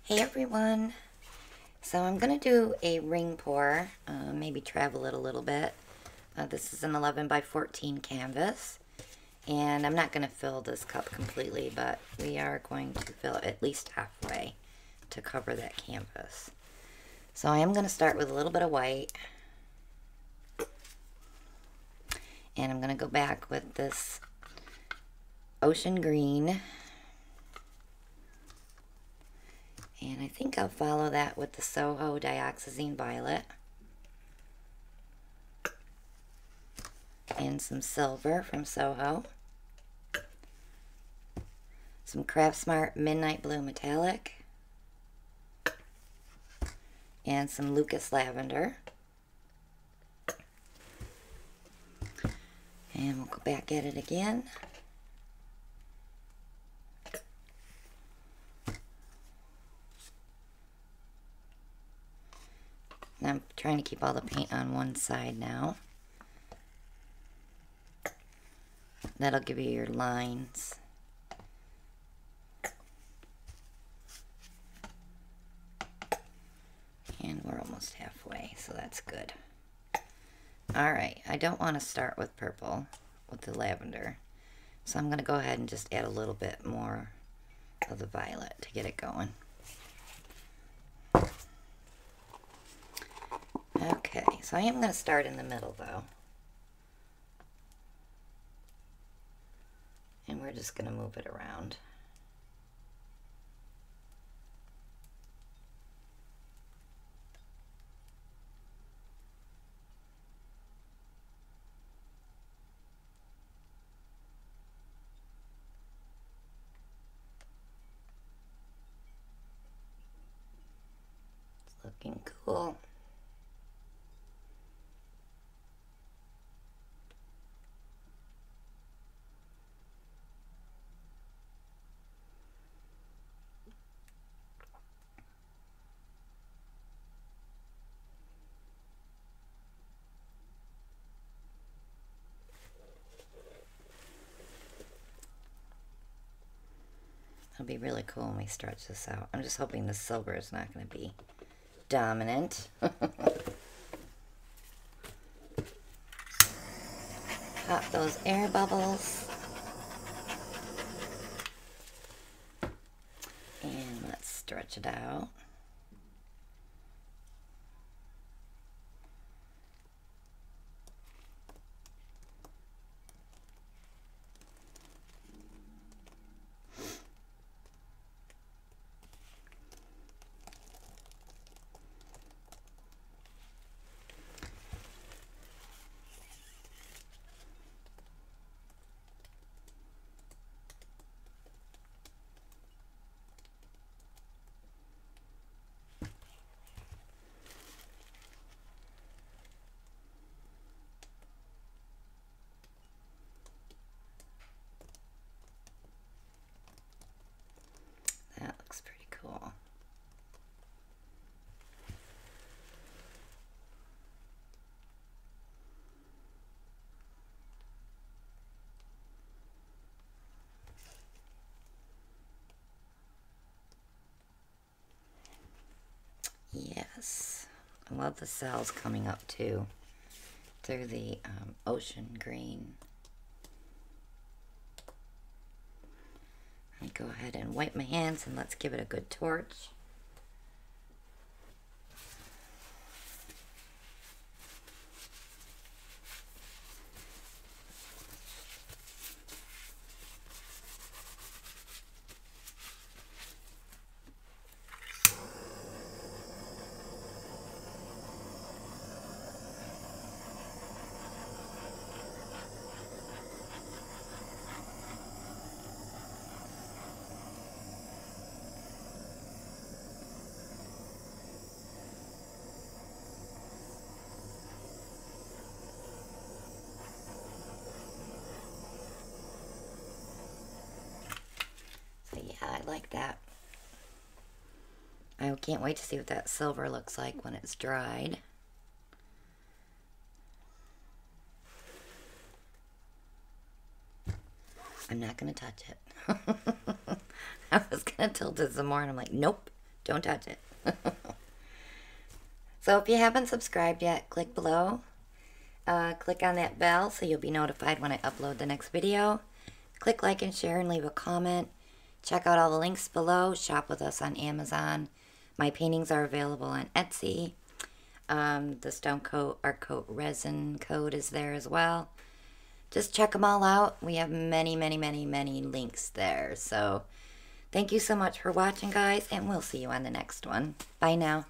Hey everyone, so I'm going to do a ring pour, maybe travel it a little bit. This is an 11 by 14 canvas, and I'm not going to fill this cup completely, but we are going to fill it at least halfway to cover that canvas. So I am going to start with a little bit of white, and I'm going to go back with this ocean green. And I think I'll follow that with the Soho Dioxazine Violet. And some silver from Soho. Some Craftsmart Midnight Blue Metallic. And some Lucas Lavender. And we'll go back at it again. I'm trying to keep all the paint on one side now. That'll give you your lines. And we're almost halfway, so that's good. Alright, I don't want to start with purple, with the lavender. So I'm going to go ahead and just add a little bit more of the violet to get it going. Okay, so I am going to start in the middle though. And we're just going to move it around. It's looking cool. It'll be really cool when we stretch this out. I'm just hoping the silver is not going to be dominant. Pop those air bubbles. And let's stretch it out. That looks pretty cool. Yes, I love the cells coming up too through the ocean green. Let me go ahead and wipe my hands and let's give it a good torch. I like that. I can't wait to see what that silver looks like when it's dried. I'm not going to touch it. I was going to tilt it some more and I'm like, nope, Don't touch it. So if you haven't subscribed yet, click below. Click on that bell so you'll be notified when I upload the next video. Click like and share and leave a comment. Check out all the links below. Shop with us on Amazon. My paintings are available on Etsy. The Stone Coat Art Coat resin code is there as well. Just check them all out. We have many, many, many, many links there. So thank you so much for watching, guys, and we'll see you on the next one. Bye now.